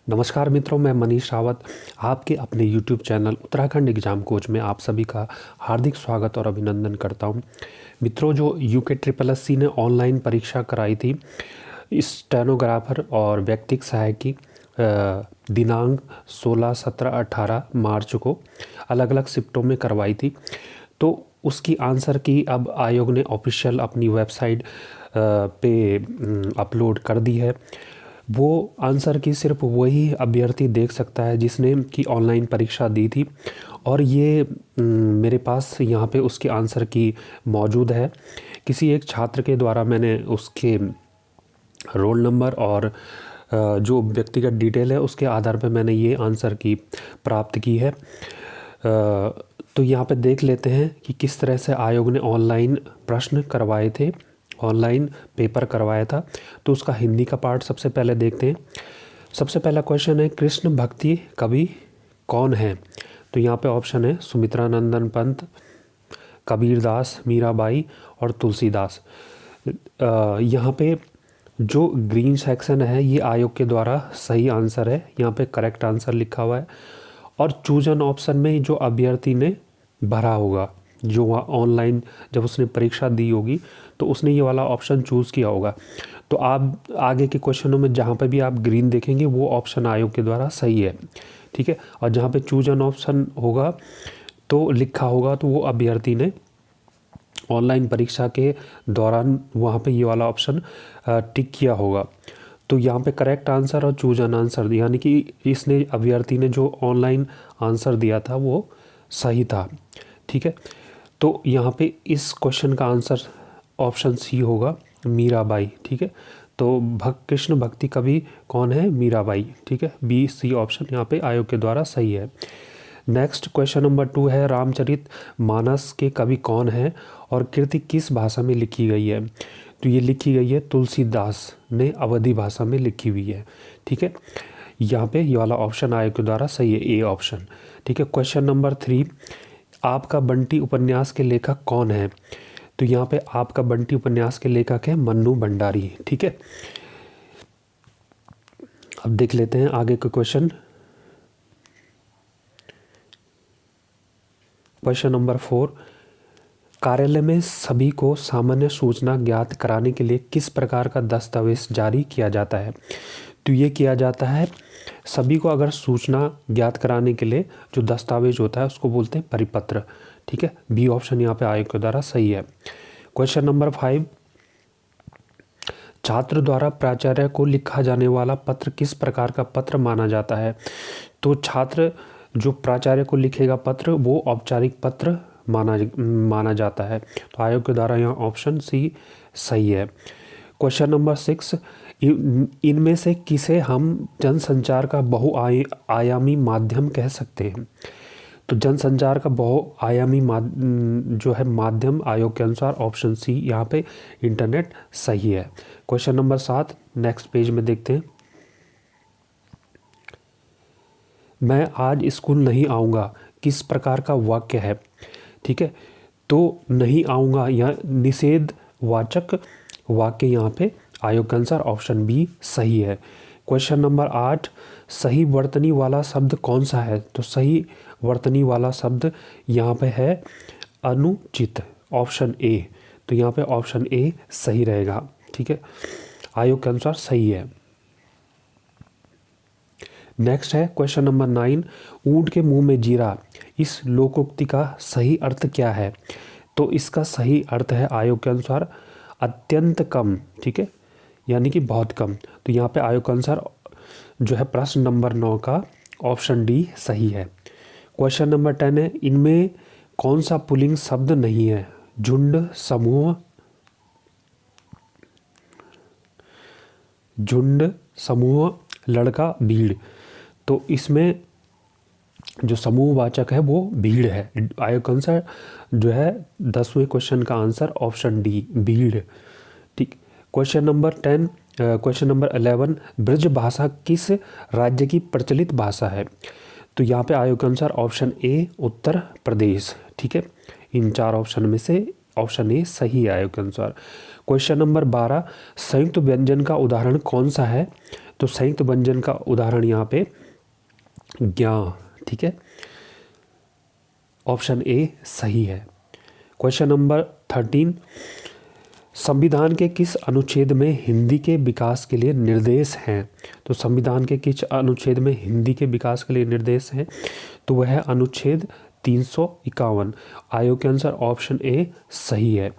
नमस्कार मित्रों, मैं मनीष रावत आपके अपने YouTube channel Uttarakhand exam coach में आप सभी का हार्दिक स्वागत और अभिनंदन करता हूं। मित्रों, जो UKSSC ने ऑनलाइन परीक्षा कराई थी स्टेनोग्राफर और व्यक्तिक सहायक की दिनांक 16, 17, 18 मार्च को अलग अलग शिफ्टों में करवाई थी, तो उसकी आंसर की अब आयोग ने ऑफिशियल अपनी वेबसाइट पे अपलोड कर दी है। वो आंसर की सिर्फ वही अभ्यर्थी देख सकता है जिसने की ऑनलाइन परीक्षा दी थी, और ये मेरे पास यहाँ पे उसके आंसर की मौजूद है। किसी एक छात्र के द्वारा मैंने उसके रोल नंबर और जो व्यक्तिगत डिटेल है उसके आधार पर मैंने ये आंसर की प्राप्त की है। तो यहाँ पे देख लेते हैं कि किस तरह से आयोग ने ऑनलाइन प्रश्न करवाए थे, ऑनलाइन पेपर करवाया था। तो उसका हिंदी का पार्ट सबसे पहले देखते हैं। सबसे पहला क्वेश्चन है, कृष्ण भक्ति कवि कौन है? तो यहाँ पे ऑप्शन है सुमित्रानंदन पंत, कबीरदास, मीराबाई और तुलसीदास। यहाँ पे जो ग्रीन सेक्शन है ये आयोग के द्वारा सही आंसर है, यहाँ पे करेक्ट आंसर लिखा हुआ है। और चूज एन ऑप्शन में जो अभ्यर्थी ने भरा होगा, जो वहाँ ऑनलाइन जब उसने परीक्षा दी होगी तो उसने ये वाला ऑप्शन चूज़ किया होगा। तो आप आगे के क्वेश्चनों में जहाँ पे भी आप ग्रीन देखेंगे वो ऑप्शन आयोग के द्वारा सही है, ठीक है। और जहाँ पे चूज एन ऑप्शन होगा तो लिखा होगा तो वो अभ्यर्थी ने ऑनलाइन परीक्षा के दौरान वहाँ पे ये वाला ऑप्शन टिक किया होगा। तो यहाँ पे करेक्ट आंसर और चूज एन आंसर, यानी कि इसने अभ्यर्थी ने जो ऑनलाइन आंसर दिया था वो सही था, ठीक है। तो यहाँ पे इस क्वेश्चन का आंसर ऑप्शन सी होगा, मीराबाई, ठीक है। तो कृष्ण भक्ति कवि कौन है? मीराबाई, ठीक है। बी सी ऑप्शन यहाँ पे आयोग के द्वारा सही है। नेक्स्ट क्वेश्चन नंबर 2 है, रामचरित मानस के कवि कौन है और कृति किस भाषा में लिखी गई है? तो ये लिखी गई है तुलसीदास ने अवधी भाषा में लिखी हुई है, ठीक है। यहाँ पे ये वाला ऑप्शन आयोग के द्वारा सही है, ए ऑप्शन, ठीक है। क्वेश्चन नंबर 3, आपका बंटी उपन्यास के लेखक कौन है? तो यहाँ पे आपका बंटी उपन्यास के लेखक है मन्नू भंडारी, ठीक है। अब देख लेते हैं आगे का क्वेश्चन। क्वेश्चन नंबर 4, कार्यालय में सभी को सामान्य सूचना ज्ञात कराने के लिए किस प्रकार का दस्तावेज जारी किया जाता है? तो ये किया जाता है, सभी को अगर सूचना ज्ञात कराने के लिए जो दस्तावेज होता है उसको बोलते हैं परिपत्र, ठीक है। बी ऑप्शन यहाँ पे आयोग के द्वारा सही है। क्वेश्चन नंबर 5, छात्र द्वारा प्राचार्य को लिखा जाने वाला पत्र किस प्रकार का पत्र माना जाता है? तो छात्र जो प्राचार्य को लिखेगा पत्र वो औपचारिक पत्र माना जाता है। तो आयोग के द्वारा यहाँ ऑप्शन सी सही है। क्वेश्चन नंबर 6, इनमें से किसे हम जनसंचार का बहुआयामी माध्यम कह सकते हैं? तो जनसंचार का बहुआयामी जो है माध्यम आयोग के अनुसार ऑप्शन सी यहाँ पे इंटरनेट सही है। क्वेश्चन नंबर 7, नेक्स्ट पेज में देखते हैं। मैं आज स्कूल नहीं आऊँगा किस प्रकार का वाक्य है? ठीक है, तो नहीं आऊँगा यह निषेध वाचक वाक्य यहाँ पे आयोग के अनुसार ऑप्शन बी सही है। क्वेश्चन नंबर 8, सही वर्तनी वाला शब्द कौन सा है? तो सही वर्तनी वाला शब्द यहाँ पे है अनुचित, ऑप्शन ए। तो यहाँ पे ऑप्शन ए सही रहेगा, ठीक है, आयोग के अनुसार सही है। नेक्स्ट है क्वेश्चन नंबर 9, ऊंट के मुंह में जीरा, इस लोकोक्ति का सही अर्थ क्या है? तो इसका सही अर्थ है आयोग के अनुसार अत्यंत कम, ठीक है, यानी कि बहुत कम। तो यहाँ पे आयोग के अनुसार जो है प्रश्न नंबर 9 का ऑप्शन डी सही है। क्वेश्चन नंबर 10 है, इनमें कौन सा पुल्लिंग शब्द नहीं है? झुंड, समूह, लड़का, भीड़। तो इसमें जो समूहवाचक है वो भीड़ है। आयोग के अनुसार जो है 10वें क्वेश्चन का आंसर ऑप्शन डी भीड़, ठीक। क्वेश्चन नंबर 11, ब्रज भाषा किस राज्य की प्रचलित भाषा है? तो यहाँ पे आयोग के अनुसार ऑप्शन ए उत्तर प्रदेश, ठीक है। इन 4 ऑप्शन में से ऑप्शन ए सही है आयोग के अनुसार। क्वेश्चन नंबर 12, संयुक्त व्यंजन का उदाहरण कौन सा है? तो संयुक्त व्यंजन का उदाहरण यहाँ पे ज्ञा, ठीक है, ऑप्शन ए सही है। क्वेश्चन नंबर 13, संविधान के किस अनुच्छेद में हिंदी के विकास के लिए निर्देश हैं? तो संविधान के किस अनुच्छेद में हिंदी के विकास के लिए निर्देश हैं? तो वह है अनुच्छेद 351। आयोग के अनुसार ऑप्शन ए सही है,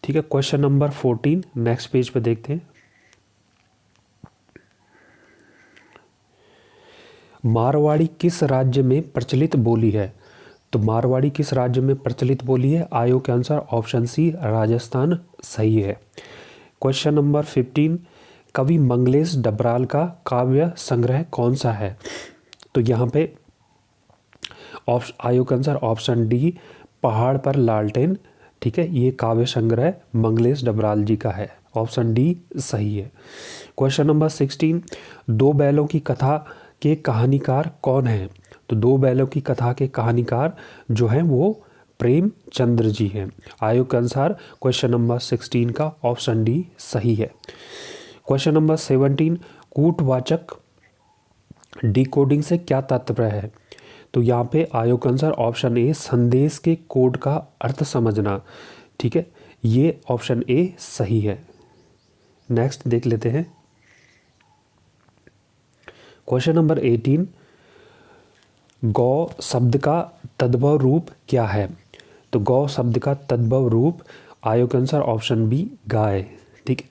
ठीक है। क्वेश्चन नंबर 14, नेक्स्ट पेज पे देखते हैं। मारवाड़ी किस राज्य में प्रचलित बोली है? तो मारवाड़ी किस राज्य में प्रचलित बोली है? आयोग के अनुसार ऑप्शन सी राजस्थान सही है। क्वेश्चन नंबर 15, कवि मंगलेश डबराल का काव्य संग्रह कौन सा है? तो यहाँ पे आयोग के अनुसार ऑप्शन डी पहाड़ पर लालटेन, ठीक है, ये काव्य संग्रह मंगलेश डबराल जी का है, ऑप्शन डी सही है। क्वेश्चन नंबर 16, दो बैलों की कथा के कहानीकार कौन है? तो दो बैलों की कथा के कहानीकार जो हैं वो प्रेमचंद्र जी हैं। आयोग के अनुसार क्वेश्चन नंबर 16 का ऑप्शन डी सही है। क्वेश्चन नंबर 17, कूटवाचक डिकोडिंग से क्या तात्पर्य है? तो यहाँ पे आयोग के अनुसार ऑप्शन ए संदेश के कोड का अर्थ समझना, ठीक है, ये ऑप्शन ए सही है। नेक्स्ट देख लेते हैं। क्वेश्चन नंबर 18, गौ शब्द का तद्भव रूप क्या है? तो गौ शब्द का तद्भव रूप आयोग के अनुसार ऑप्शन बी गाय, ठीक है।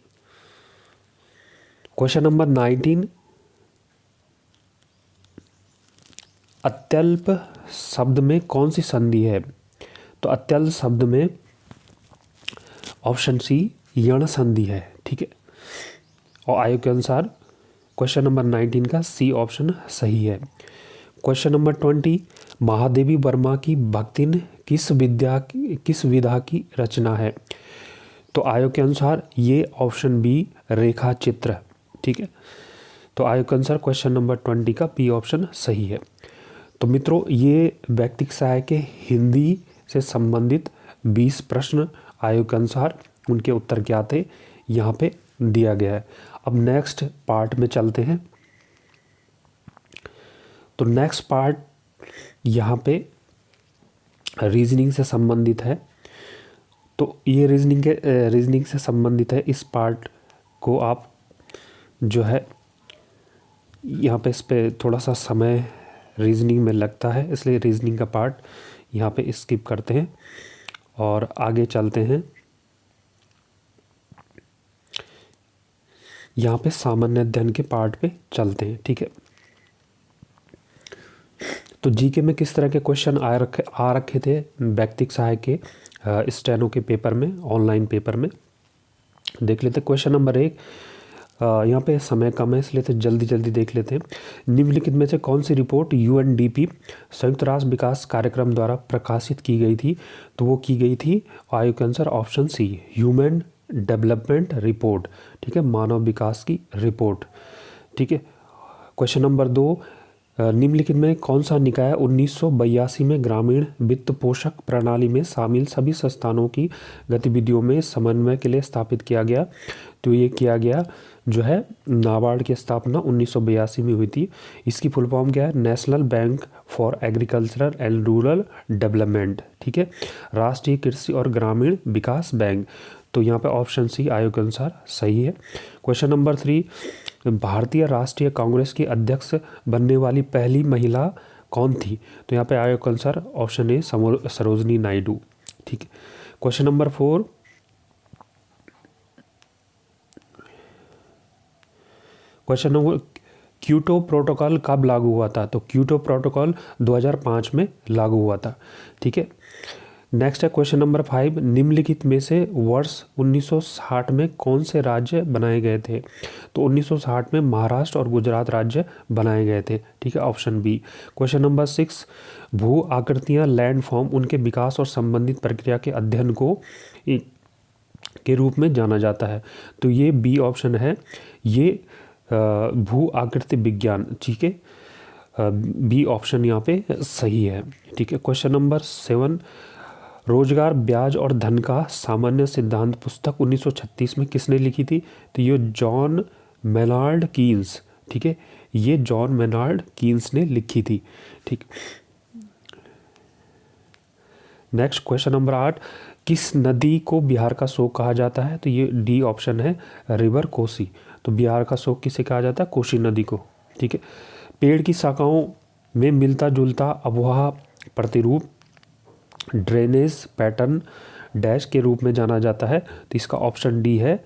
क्वेश्चन नंबर 19, अत्यल्प शब्द में कौन सी संधि है? तो अत्यल्प शब्द में ऑप्शन सी यण संधि है, ठीक है। और आयोग के अनुसार क्वेश्चन नंबर 19 का सी ऑप्शन सही है। क्वेश्चन नंबर 20, महादेवी वर्मा की भक्तिन किस विधा की रचना है? तो आयोग के अनुसार ये ऑप्शन बी रेखा चित्र, ठीक है। तो आयोग के अनुसार क्वेश्चन नंबर 20 का बी ऑप्शन सही है। तो मित्रों, ये व्यक्तिक सहायक के हिंदी से संबंधित 20 प्रश्न आयोग के अनुसार उनके उत्तर क्या थे यहाँ पे दिया गया है। अब नेक्स्ट पार्ट में चलते हैं। तो नेक्स्ट पार्ट यहाँ पे रीजनिंग से संबंधित है। तो ये रीजनिंग से संबंधित है। इस पार्ट को आप जो है यहाँ पे इस पे थोड़ा सा समय रीजनिंग में लगता है, इसलिए रीजनिंग का पार्ट यहाँ पे स्किप करते हैं और आगे चलते हैं। यहाँ पे सामान्य अध्ययन के पार्ट पे चलते हैं, ठीक है। तो जीके में किस तरह के क्वेश्चन आ रखे थे व्यक्तिक सहायक के स्टेनो के पेपर में, ऑनलाइन पेपर में, देख लेते हैं। क्वेश्चन नंबर 1, यहाँ पे समय कम है इसलिए तो जल्दी देख लेते हैं। निम्नलिखित में से कौन सी रिपोर्ट यूएनडीपी संयुक्त राष्ट्र विकास कार्यक्रम द्वारा प्रकाशित की गई थी? तो वो की गई थी आयोग के अनुसार option C human development report, ठीक है, मानव विकास की रिपोर्ट, ठीक है। क्वेश्चन नंबर 2, निम्नलिखित में कौन सा निकाय 1982 में ग्रामीण वित्त पोषक प्रणाली में शामिल सभी संस्थानों की गतिविधियों में समन्वय के लिए स्थापित किया गया? तो ये किया गया जो है नाबार्ड की स्थापना 1982 में हुई थी। इसकी फुल फॉर्म क्या है? National bank for agricultural and rural development, ठीक है, राष्ट्रीय कृषि और ग्रामीण विकास बैंक। तो यहाँ पे ऑप्शन सी आयोग के अनुसार सही है। क्वेश्चन नंबर 3, भारतीय राष्ट्रीय कांग्रेस की अध्यक्ष बनने वाली पहली महिला कौन थी? तो यहाँ पे आयोग के अनुसार ऑप्शन ए सरोजनी नायडू, ठीक है। Question number 4, question number Kyoto protocol कब लागू हुआ था? तो क्योटो प्रोटोकॉल 2005 में लागू हुआ था, ठीक है। नेक्स्ट है क्वेश्चन नंबर 5, निम्नलिखित में से वर्ष 1960 में कौन से राज्य बनाए गए थे? तो 1960 में महाराष्ट्र और गुजरात राज्य बनाए गए थे, ठीक है, ऑप्शन बी। क्वेश्चन नंबर 6, भू आकृतियाँ लैंड फॉर्म उनके विकास और संबंधित प्रक्रिया के अध्ययन को के रूप में जाना जाता है? तो ये बी ऑप्शन है, ये भू आकृति विज्ञान, ठीक है, बी ऑप्शन यहाँ पे सही है, ठीक है। क्वेश्चन नंबर 7, रोजगार ब्याज और धन का सामान्य सिद्धांत पुस्तक 1936 में किसने लिखी थी? तो ये जॉन मेनार्ड कीन्स, ठीक है, ये जॉन मेनार्ड कीन्स ने लिखी थी। ठीक, नेक्स्ट क्वेश्चन नंबर 8, किस नदी को बिहार का शोक कहा जाता है? तो ये डी ऑप्शन है, रिवर कोसी। तो बिहार का शोक किसे कहा जाता है? कोसी नदी को। ठीक है, पेड़ की शाखाओं में मिलता जुलता अववाह प्रतिरूप ड्रेनेज पैटर्न डैश के रूप में जाना जाता है। तो इसका ऑप्शन डी है,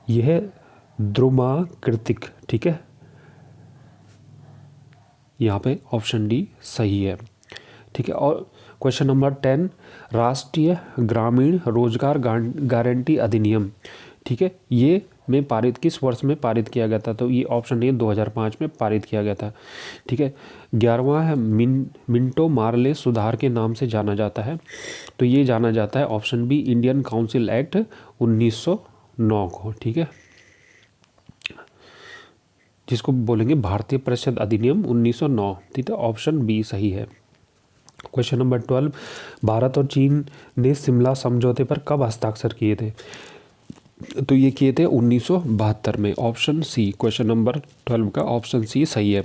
यह द्रुमाकृतिक। ठीक है, यहाँ पे ऑप्शन डी सही है। ठीक है, और क्वेश्चन नंबर 10, राष्ट्रीय ग्रामीण रोजगार गारंटी अधिनियम, ठीक है, ये में पारित किस वर्ष में पारित किया गया था? तो ये ऑप्शन ए 2005 में पारित किया गया था। ठीक है, 11वां है मिंटो मार्ले सुधार के नाम से जाना जाता है। तो ये जाना जाता है option B, Indian council act 1909 को। ठीक है, जिसको बोलेंगे भारतीय परिषद अधिनियम 1909। ठीक है, ऑप्शन बी सही है। क्वेश्चन नंबर 12, भारत और चीन ने शिमला समझौते पर कब हस्ताक्षर किए थे? तो ये किए थे 1972 में। ऑप्शन सी, क्वेश्चन नंबर 12 का ऑप्शन सी सही है।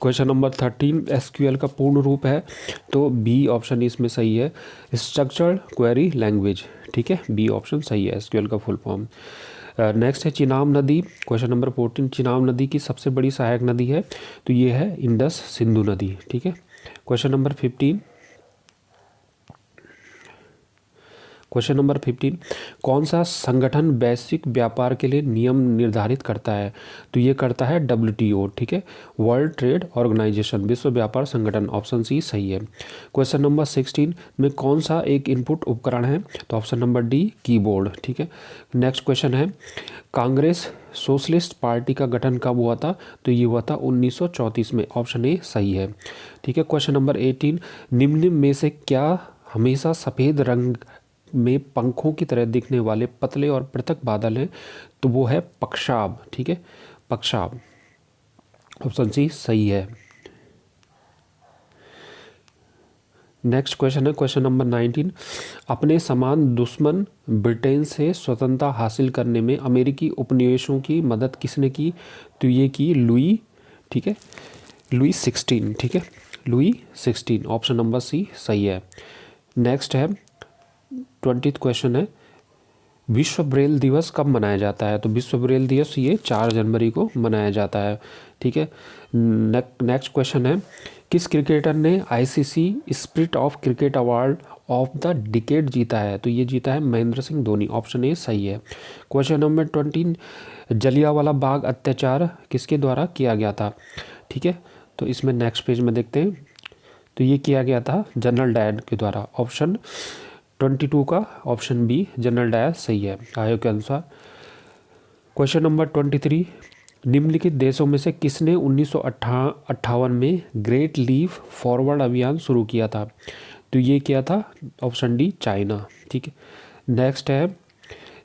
क्वेश्चन नंबर 13, एसक्यूएल का पूर्ण रूप है? तो बी ऑप्शन इसमें सही है, स्ट्रक्चर्ड क्वेरी लैंग्वेज। ठीक है, बी ऑप्शन सही है, एसक्यूएल का फुल फॉर्म। नेक्स्ट है चिनाब नदी। क्वेश्चन नंबर 14, चिनाब नदी की सबसे बड़ी सहायक नदी है? तो ये है इंडस सिंधु नदी। ठीक है, क्वेश्चन नंबर 15, क्वेश्चन नंबर 15, कौन सा संगठन वैश्विक व्यापार के लिए नियम निर्धारित करता है? तो ये करता है WTO। ठीक है, वर्ल्ड ट्रेड ऑर्गेनाइजेशन, विश्व व्यापार संगठन। ऑप्शन सी सही है। क्वेश्चन नंबर 16 में कौन सा एक इनपुट उपकरण है? तो ऑप्शन नंबर डी, कीबोर्ड। ठीक है, नेक्स्ट क्वेश्चन है, कांग्रेस सोशलिस्ट पार्टी का गठन कब हुआ था? तो ये हुआ था 1934 में। ऑप्शन ए सही है। ठीक है, क्वेश्चन नंबर 18, निम्न में से क्या हमेशा सफ़ेद रंग में पंखों की तरह दिखने वाले पतले और पृथक बादल हैं? तो वो है पक्षाब। ठीक है, पक्षाब। ऑप्शन सी सही है। नेक्स्ट क्वेश्चन है क्वेश्चन नंबर 19, अपने समान दुश्मन ब्रिटेन से स्वतंत्रता हासिल करने में अमेरिकी उपनिवेशों की मदद किसने की? तो ये की लुई, ठीक है, लुई 16। ठीक है, लुई 16। ऑप्शन नंबर सी सही है। नेक्स्ट है 20th क्वेश्चन है, विश्व ब्रेल दिवस कब मनाया जाता है? तो विश्व ब्रेल दिवस ये 4 जनवरी को मनाया जाता है। ठीक है, नेक्स्ट क्वेश्चन है, किस क्रिकेटर ने ICC spirit of cricket award of the decade जीता है? तो ये जीता है महेंद्र सिंह धोनी। ऑप्शन ए सही है। क्वेश्चन नंबर 20, जलियांवाला बाग अत्याचार किसके द्वारा किया गया था? ठीक है, तो इसमें नेक्स्ट पेज में देखते हैं। तो ये किया गया था जनरल डायर के द्वारा। ऑप्शन 22 का ऑप्शन बी जनरल डायर सही है आयोग के अनुसार। क्वेश्चन नंबर 23, निम्नलिखित देशों में से किसने 1958 में ग्रेट लीप फॉरवर्ड अभियान शुरू किया था? तो ये किया था ऑप्शन डी चाइना। ठीक है, नेक्स्ट है,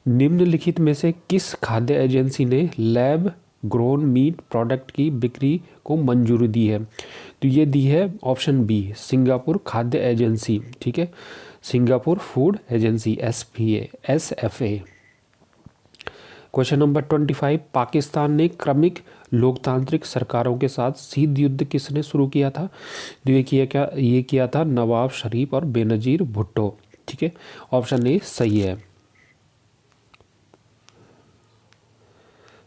निम्नलिखित में से किस खाद्य एजेंसी ने लैब ग्रोन मीट प्रोडक्ट की बिक्री को मंजूरी दी है? तो ये दी है ऑप्शन बी सिंगापुर खाद्य एजेंसी। ठीक है, Singapore food agency, SFA। Question number 25, Pakistan ने क्रमिक लोकतांत्रिक सरकारों के साथ शीत युद्ध किसने शुरू किया था? तो ये किया था नवाब शरीफ और बेनजीर भुट्टो। ठीक है, ऑप्शन ए सही है।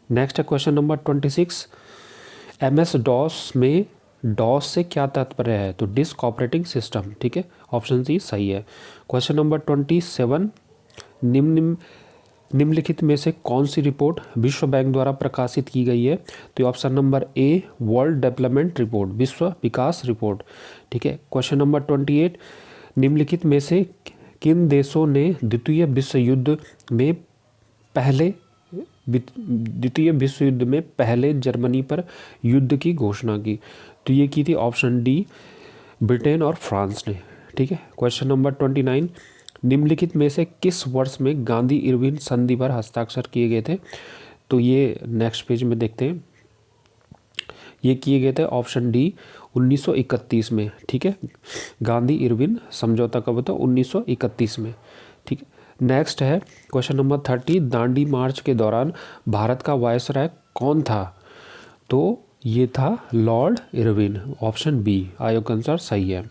नेक्स्ट है क्वेश्चन नंबर 26, MS DOS में डॉस से क्या तात्पर्य है? तो डिस्क ऑपरेटिंग सिस्टम। ठीक है, ऑप्शन सी सही है। क्वेश्चन नंबर 27, निम्नलिखित में से कौन सी रिपोर्ट विश्व बैंक द्वारा प्रकाशित की गई है? तो option number a world development report, विश्व विकास रिपोर्ट। ठीक है, क्वेश्चन नंबर 28, निम्नलिखित में से किन देशों ने द्वितीय विश्व युद्ध में पहले जर्मनी पर युद्ध की घोषणा की? तो ये की थी ऑप्शन डी ब्रिटेन और फ्रांस ने। ठीक है, क्वेश्चन नंबर 29, निम्नलिखित में से किस वर्ष में गांधी इरविन संधि पर हस्ताक्षर किए गए थे? तो ये नेक्स्ट पेज में देखते हैं। ये किए गए थे ऑप्शन डी 1931 में। ठीक है, गांधी इरविन समझौता कब होता? 1931 में। ठीक है, नेक्स्ट है क्वेश्चन नंबर 30, दांडी मार्च के दौरान भारत का वायसराय कौन था? तो ये था लॉर्ड इरविन, ऑप्शन बी आयोग के अनुसार सही है।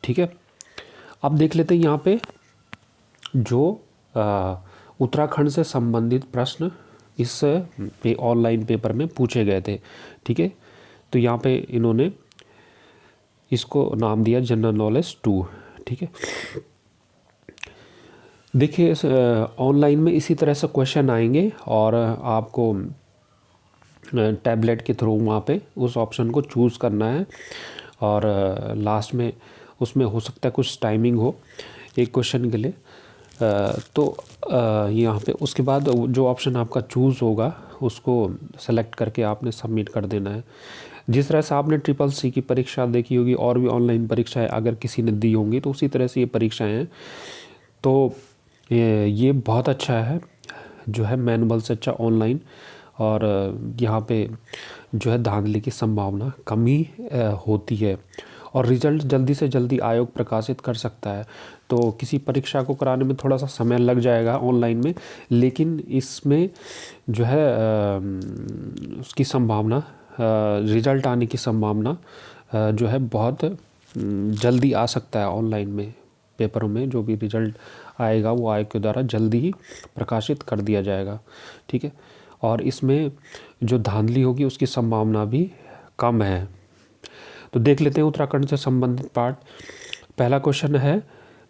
ठीक है, अब देख लेते हैं यहाँ पे जो उत्तराखंड से संबंधित प्रश्न इस ऑनलाइन पेपर में पूछे गए थे। ठीक है, तो यहाँ पे इन्होंने इसको नाम दिया जनरल नॉलेज 2। ठीक है, देखिए ऑनलाइन में इसी तरह से क्वेश्चन आएंगे और आपको टैबलेट के थ्रू वहाँ पे उस ऑप्शन को चूज़ करना है और लास्ट में उसमें हो सकता है कुछ टाइमिंग हो एक क्वेश्चन के लिए। तो यहाँ पे उसके बाद जो ऑप्शन आपका चूज़ होगा उसको सेलेक्ट करके आपने सबमिट कर देना है। जिस तरह से आपने ट्रिपल सी की परीक्षा देखी होगी और भी ऑनलाइन परीक्षाएं अगर किसी ने दी होंगी तो उसी तरह से ये परीक्षाएं हैं। तो ये बहुत अच्छा है जो है मैनुअल से अच्छा ऑनलाइन, और यहाँ पे जो है धांधली की संभावना कम ही होती है और रिज़ल्ट जल्दी से जल्दी आयोग प्रकाशित कर सकता है। तो किसी परीक्षा को कराने में थोड़ा सा समय लग जाएगा ऑनलाइन में, लेकिन इसमें जो है उसकी संभावना रिज़ल्ट आने की संभावना जो है बहुत जल्दी आ सकता है। ऑनलाइन में पेपरों में जो भी रिज़ल्ट आएगा वो आयोग के द्वारा जल्दी ही प्रकाशित कर दिया जाएगा। ठीक है, और इसमें जो धांधली होगी उसकी संभावना भी कम है। तो देख लेते हैं उत्तराखंड से संबंधित पार्ट। पहला क्वेश्चन है,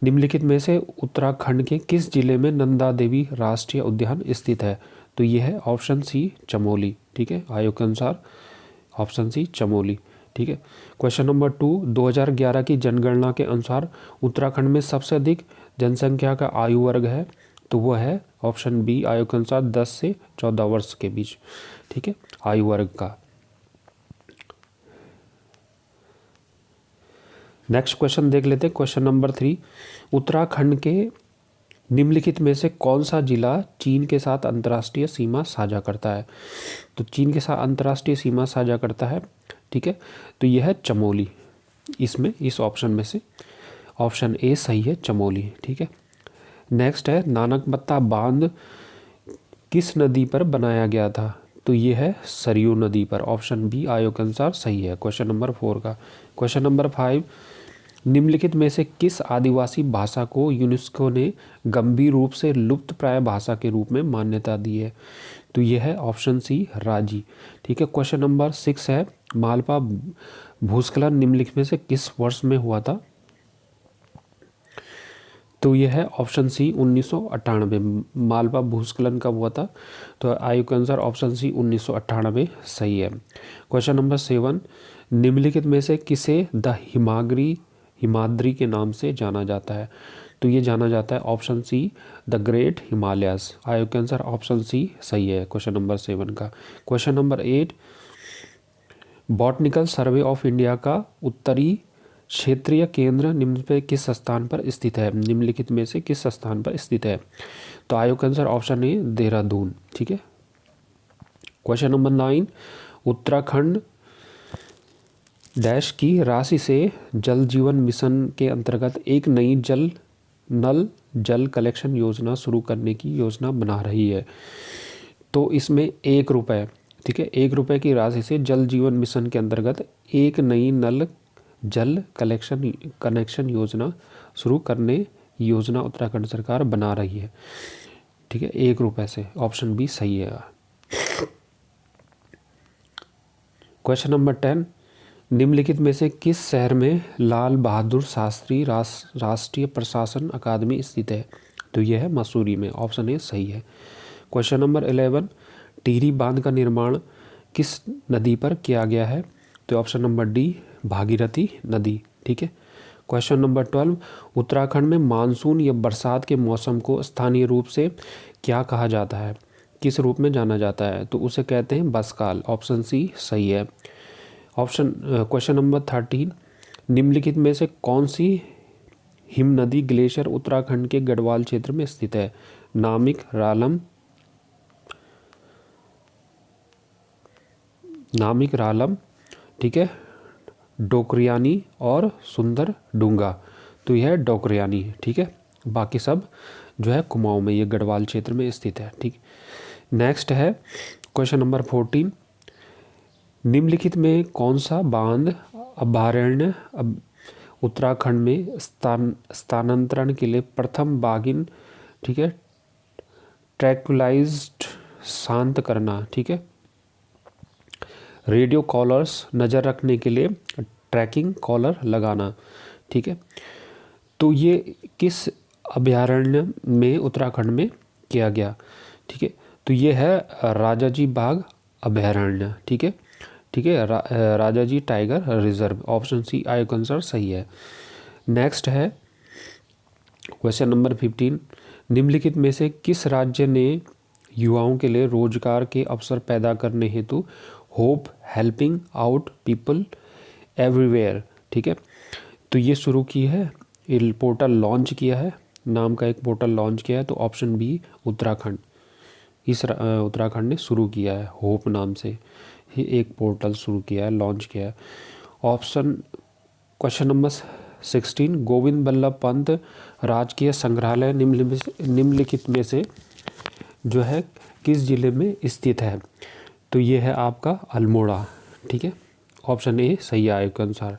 निम्नलिखित में से उत्तराखंड के किस जिले में नंदा देवी राष्ट्रीय उद्यान स्थित है? तो ये है ऑप्शन सी चमोली। ठीक है, आयोग के अनुसार ऑप्शन सी चमोली। ठीक है, क्वेश्चन नंबर 2, 2011 की जनगणना के अनुसार उत्तराखंड में सबसे अधिक जनसंख्या का आयु वर्ग है? तो वो है ऑप्शन बी आयोग के अनुसार 10 से 14 वर्ष के बीच। ठीक है, आयु वर्ग का। नेक्स्ट क्वेश्चन देख लेते हैं, क्वेश्चन नंबर 3, उत्तराखंड के निम्नलिखित में से कौन सा जिला चीन के साथ अंतर्राष्ट्रीय सीमा साझा करता है? तो चीन के साथ अंतर्राष्ट्रीय सीमा साझा करता है। ठीक है, तो यह है चमोली। इसमें इस ऑप्शन में से ऑप्शन ए सही है, चमोली। ठीक है, नेक्स्ट है, नानकमत्ता बांध किस नदी पर बनाया गया था? तो ये है सरयू नदी पर, ऑप्शन बी आयोग के अनुसार सही है, क्वेश्चन नंबर 4 का। क्वेश्चन नंबर 5, निम्नलिखित में से किस आदिवासी भाषा को यूनेस्को ने गंभीर रूप से लुप्त प्राय भाषा के रूप में मान्यता दी है? तो यह है ऑप्शन सी राजी। ठीक है, क्वेश्चन नंबर 6 है, मालपा भूस्खलन निम्नलिखित में से किस वर्ष में हुआ था? तो यह है ऑप्शन सी 1998। मालवा भूस्खलन कब हुआ था? तो आयोग के अनुसार ऑप्शन सी 1998 सही है। क्वेश्चन नंबर 7, निम्नलिखित में से किसे द हिमाद्री के नाम से जाना जाता है? तो ये जाना जाता है option see the great Himalayas, आयोग के अनुसार ऑप्शन सी सही है, क्वेश्चन नंबर 7 का। Question number 8, botanical survey of India का उत्तरी क्षेत्रीय केंद्र निम्न पे किस स्थान पर स्थित है? निम्नलिखित में से किस स्थान पर स्थित है? तो आयोग के अनुसार ऑप्शन ए देहरादून। ठीक है, क्वेश्चन नंबर 9, उत्तराखंड डैश की राशि से जल जीवन मिशन के अंतर्गत एक नई नल जल कलेक्शन योजना शुरू करने की योजना बना रही है। तो इसमें 1 रुपये, ठीक है, 1 रुपये की राशि से जल जीवन मिशन के अंतर्गत एक नई नल जल कनेक्शन योजना शुरू करने योजना उत्तराखंड सरकार बना रही है। ठीक है, 1 रुपये से, ऑप्शन बी सही है। क्वेश्चन नंबर 10, निम्नलिखित में से किस शहर में लाल बहादुर शास्त्री राष्ट्रीय प्रशासन अकादमी स्थित है? तो यह है मसूरी में, ऑप्शन ए सही है। क्वेश्चन नंबर 11, टिहरी बांध का निर्माण किस नदी पर किया गया है? तो ऑप्शन नंबर डी भागीरथी नदी। ठीक है, क्वेश्चन नंबर 12, उत्तराखंड में मानसून या बरसात के मौसम को स्थानीय रूप से क्या कहा जाता है? किस रूप में जाना जाता है? तो उसे कहते हैं बसकाल, ऑप्शन सी सही है। क्वेश्चन नंबर 13, निम्नलिखित में से कौन सी हिम नदी ग्लेशियर उत्तराखंड के गढ़वाल क्षेत्र में स्थित है? नामिक रालम, ठीक है, डोकरियानी और सुंदर डूंगा। तो यह डोकरियानी है। ठीक है, बाकी सब जो है कुमाऊं में, ये गढ़वाल क्षेत्र में स्थित है। ठीक, नेक्स्ट है क्वेश्चन नंबर 14, निम्नलिखित में कौन सा बांध अभयारण्य उत्तराखंड में स्थानांतरण के लिए प्रथम बाघिन, ठीक है, ट्रैंक्विलाइज्ड शांत करना, ठीक है, रेडियो कॉलर्स नज़र रखने के लिए ट्रैकिंग कॉलर लगाना, ठीक है। तो ये किस अभयारण्य में उत्तराखंड में किया गया, ठीक है। तो ये है राजाजी बाघ अभयारण्य, ठीक है, ठीक है, Rajaji tiger reserve, option C answer सही है। नेक्स्ट है क्वेश्चन नंबर 15, निम्नलिखित में से किस राज्य ने युवाओं के लिए रोजगार के अवसर पैदा करने हेतु hope helping out people everywhere, ठीक है, तो ये शुरू की है, ये पोर्टल लॉन्च किया है, नाम का एक पोर्टल लॉन्च किया है, तो ऑप्शन बी उत्तराखंड, इस उत्तराखंड ने शुरू किया है, होप नाम से ही एक पोर्टल शुरू किया है, लॉन्च किया है। Option question number 16, Govind Ballabh Pant राजकीय संग्रहालय निम्नलिखित में से जो है किस जिले में स्थित है, तो ये है आपका अल्मोड़ा, ठीक है, ऑप्शन ए सही है के अनुसार।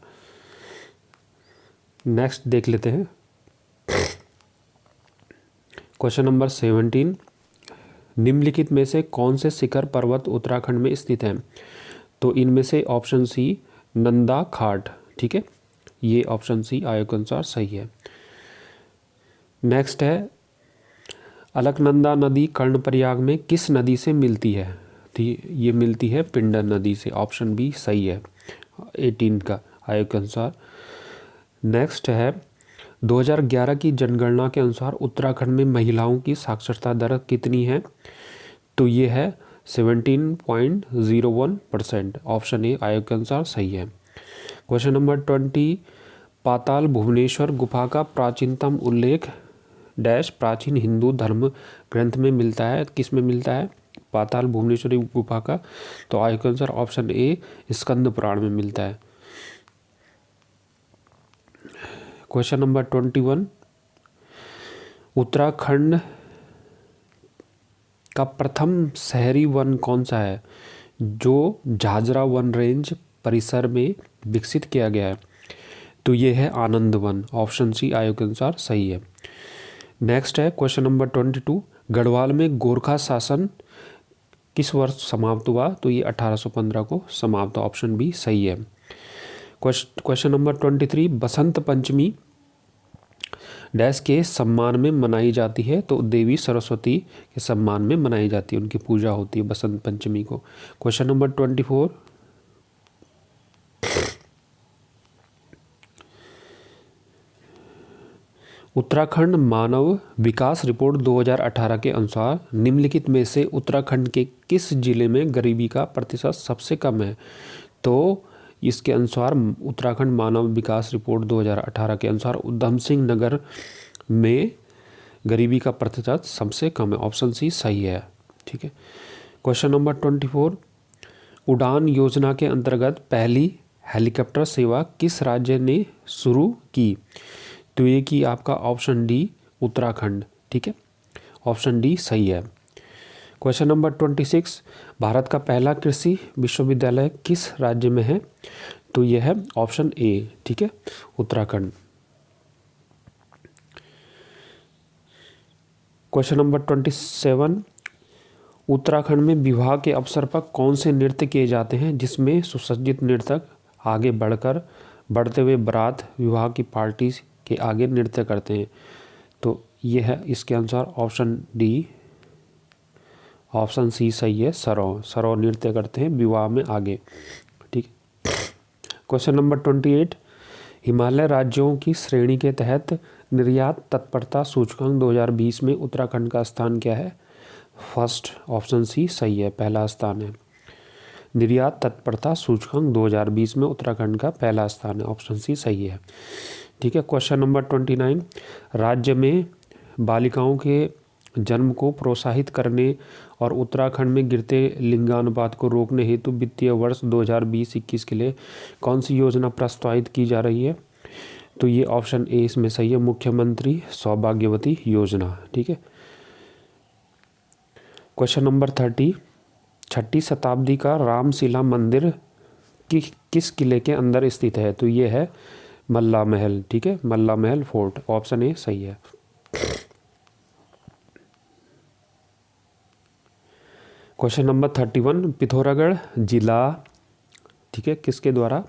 नेक्स्ट देख लेते हैं क्वेश्चन नंबर 17, निम्नलिखित में से कौन से शिखर पर्वत उत्तराखंड में स्थित हैं, तो इनमें से ऑप्शन सी नंदा खाट, ठीक है, ये ऑप्शन सी आय के अनुसार सही है। नेक्स्ट है अलकनंदा नदी कर्णप्रयाग में किस नदी से मिलती है, तो ये मिलती है पिंडर नदी से, ऑप्शन बी सही है 18 का आय के अनुसार। नेक्स्ट है 2011 की जनगणना के अनुसार उत्तराखंड में महिलाओं की साक्षरता दर कितनी है, तो ये है 17.01%, ऑप्शन ए आयोग के अनुसार सही है। क्वेश्चन नंबर 20, पाताल भुवनेश्वर गुफा का प्राचीनतम उल्लेख डैश प्राचीन हिंदू धर्म ग्रंथ में मिलता है, किस में मिलता है पाताल भुवनेश्वरी गुफा का, तो आयोग के अनुसार ऑप्शन ए स्कंद पुराण में मिलता है। क्वेश्चन नंबर 21, उत्तराखंड का प्रथम शहरी वन कौन सा है जो झाझरा वन रेंज परिसर में विकसित किया गया है, तो ये है आनंद वन, ऑप्शन सी आयोग के अनुसार सही है। नेक्स्ट है क्वेश्चन नंबर 22, गढ़वाल में गोरखा शासन किस वर्ष समाप्त हुआ, तो ये 1815 को समाप्त, ऑप्शन बी सही है। Question number 23, Basant Panchami dash के सम्मान में मनाई जाती है, तो देवी सरस्वती के सम्मान में मनाई जाती है, उनकी पूजा होती है बसंत पंचमी को। क्वेश्चन नंबर 24, उत्तराखंड मानव विकास रिपोर्ट 2018 के अनुसार निम्नलिखित में से उत्तराखंड के किस जिले में गरीबी का प्रतिशत सबसे कम है, तो इसके अनुसार उत्तराखंड मानव विकास रिपोर्ट 2018 के अनुसार उधम सिंह नगर में गरीबी का प्रतिशत सबसे कम है, ऑप्शन सी सही है, ठीक है। क्वेश्चन नंबर 24, उड़ान योजना के अंतर्गत पहली हेलीकॉप्टर सेवा किस राज्य ने शुरू की, तो ये की आपका ऑप्शन डी उत्तराखंड, ठीक है, ऑप्शन डी सही है। क्वेश्चन नंबर 26, भारत का पहला कृषि विश्वविद्यालय किस राज्य में है, तो यह है ऑप्शन ए, ठीक है, उत्तराखंड। क्वेश्चन नंबर 27, उत्तराखंड में विवाह के अवसर पर कौन से नृत्य किए जाते हैं जिसमें सुसज्जित नर्तक आगे बढ़ते हुए बारात विवाह की पार्टी के आगे नृत्य करते हैं, तो यह है इसके अनुसार ऑप्शन डी, ऑप्शन सी सही है, सरौ नृत्य करते हैं विवाह में आगे, ठीक है। क्वेश्चन नंबर 28, हिमालय राज्यों की श्रेणी के तहत निर्यात तत्परता सूचकांक 2020 में उत्तराखंड का स्थान क्या है, फर्स्ट, ऑप्शन सी सही है, पहला स्थान है। निर्यात तत्परता सूचकांक 2020 में उत्तराखंड का पहला स्थान है, ऑप्शन सी सही है, ठीक है। क्वेश्चन नंबर 29, राज्य में बालिकाओं के जन्म को प्रोत्साहित करने और उत्तराखंड में गिरते लिंगानुपात को रोकने हेतु वित्तीय वर्ष 2020-21 के लिए कौन सी योजना प्रस्तावित की जा रही है, तो ये ऑप्शन ए इसमें सही है, मुख्यमंत्री सौभाग्यवती योजना, ठीक है। क्वेश्चन नंबर 30, 6ठी शताब्दी का रामशिला मंदिर किस किले के अंदर स्थित है? तो ये है मल्ला महल, ठीक है, Malla Mahal fort, option A सही है। क्वेश्चन नंबर 31, पिथौरागढ़ जिला, ठीक है, किसके द्वारा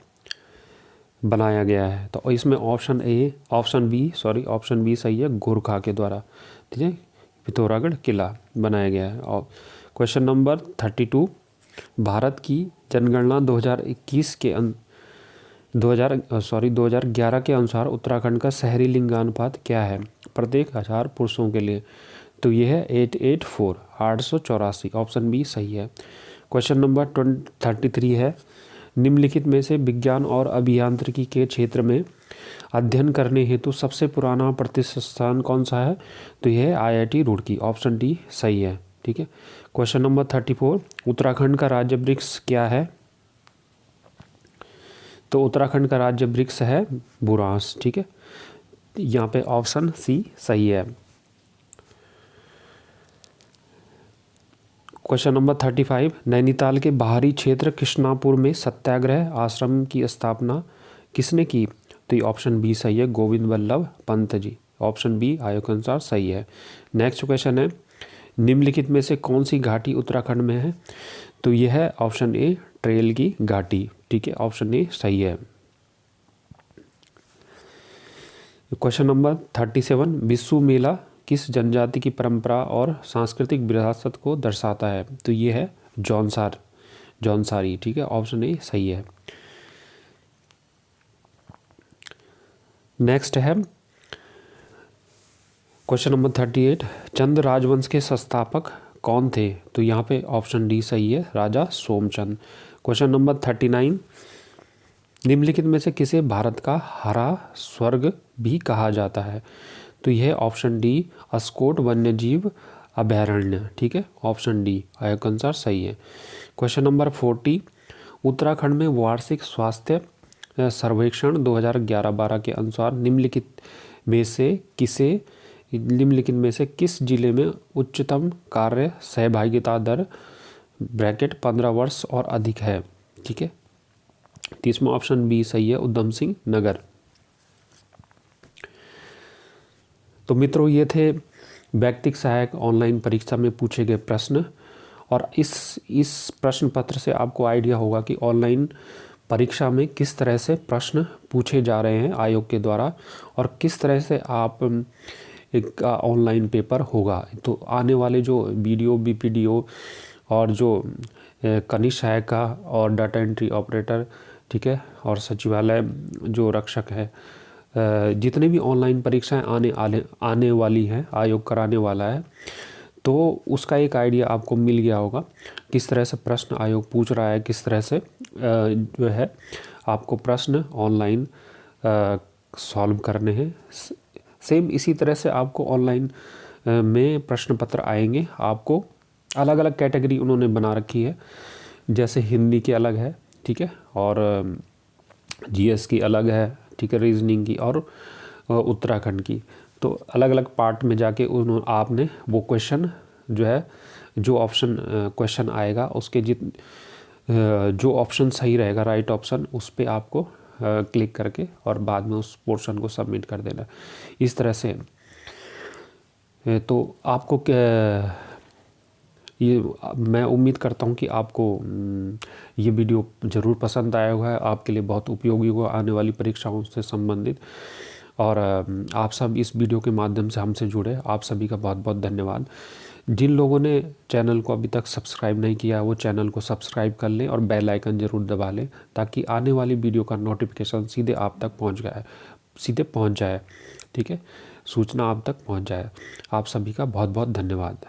बनाया गया है? तो इसमें ऑप्शन बी सही है, गोरखा के द्वारा, ठीक है, पिथौरागढ़ किला बनाया गया है। और क्वेश्चन नंबर 32, भारत की जनगणना 2011 के अनुसार उत्तराखंड का शहरी लिंगानुपात क्या है प्रत्येक 1000 पुरुषों के लिए? तो ये है 884, ऑप्शन बी सही है। क्वेश्चन नंबर 33 है, निम्नलिखित में से विज्ञान और अभियांत्रिकी के क्षेत्र में अध्ययन करने हेतु सबसे पुराना प्रतिष्ठान कौन सा है? तो यह है IIT रुड़की, ऑप्शन डी सही है, ठीक है। क्वेश्चन नंबर 34, उत्तराखंड का राज्य वृक्ष क्या है? तो उत्तराखंड का राज्य वृक्ष है बुरांस, ठीक है, यहाँ पे ऑप्शन सी सही है। क्वेश्चन नंबर 35, नैनीताल के बाहरी क्षेत्र कृष्णापुर में सत्याग्रह आश्रम की स्थापना किसने की? तो ये ऑप्शन बी सही है, गोविंद वल्लभ पंत जी, ऑप्शन बी आयोग के अनुसार सही है। नेक्स्ट क्वेश्चन है, निम्नलिखित में से कौन सी घाटी उत्तराखंड में है? तो यह है ऑप्शन ए ट्रेल की घाटी, ठीक है, ऑप्शन ए सही है। क्वेश्चन नंबर 37, विश्व मेला किस जनजाति की परंपरा और सांस्कृतिक विरासत को दर्शाता है? तो ये है जौनसारी, ठीक है, ऑप्शन ए सही है। नेक्स्ट है क्वेश्चन नंबर 38, चंद राजवंश के संस्थापक कौन थे? तो यहाँ पे ऑप्शन डी सही है, राजा सोमचंद। क्वेश्चन नंबर 39, निम्नलिखित में से किसे भारत का हरा स्वर्ग भी कहा जाता है? तो यह ऑप्शन डी अस्कोट वन्यजीव अभयारण्य, ठीक है, ऑप्शन डी आयोग के अनुसार सही है। क्वेश्चन नंबर 40, उत्तराखंड में वार्षिक स्वास्थ्य सर्वेक्षण 2011-12 के अनुसार निम्नलिखित में से किस जिले में उच्चतम कार्य सहभागिता दर ब्रैकेट 15 वर्ष और अधिक है, ठीक है, तो इसमें ऑप्शन बी सही है, उधम सिंह नगर। तो मित्रों, ये थे व्यक्तिगत सहायक ऑनलाइन परीक्षा में पूछे गए प्रश्न, और इस प्रश्न पत्र से आपको आइडिया होगा कि ऑनलाइन परीक्षा में किस तरह से प्रश्न पूछे जा रहे हैं आयोग के द्वारा, और किस तरह से आप एक ऑनलाइन पेपर होगा। तो आने वाले जो वीडियो BPDO और जो कनिष्ठ सहायिका और डाटा एंट्री ऑपरेटर, ठीक है, और सचिवालय जो रक्षक है, जितने भी ऑनलाइन परीक्षाएं आने वाली हैं, आयोग कराने वाला है, तो उसका एक आइडिया आपको मिल गया होगा किस तरह से प्रश्न आयोग पूछ रहा है, किस तरह से जो है आपको प्रश्न ऑनलाइन सॉल्व करने हैं। सेम इसी तरह से आपको ऑनलाइन में प्रश्न पत्र आएंगे। आपको अलग अलग कैटेगरी उन्होंने बना रखी है, जैसे हिंदी की अलग है, ठीक है, और GS की अलग है, ठीक है, रीजनिंग की, और उत्तराखंड की। तो अलग अलग पार्ट में जाके आपने वो क्वेश्चन जो है, जो ऑप्शन क्वेश्चन आएगा उसके जो ऑप्शन सही रहेगा, राइट ऑप्शन, उस पर आपको क्लिक करके और बाद में उस पोर्शन को सबमिट कर देना। इस तरह से तो आपको ये मैं उम्मीद करता हूँ कि आपको ये वीडियो ज़रूर पसंद आया होगा, आपके लिए बहुत उपयोगी होगा आने वाली परीक्षाओं से संबंधित। और आप सब इस वीडियो के माध्यम से हमसे जुड़े, आप सभी का बहुत बहुत धन्यवाद। जिन लोगों ने चैनल को अभी तक सब्सक्राइब नहीं किया, वो चैनल को सब्सक्राइब कर लें और बेल आइकन ज़रूर दबा लें, ताकि आने वाली वीडियो का नोटिफिकेशन सीधे आप तक पहुँच जाए, ठीक है, सूचना आप तक पहुँच जाए। आप सभी का बहुत बहुत धन्यवाद।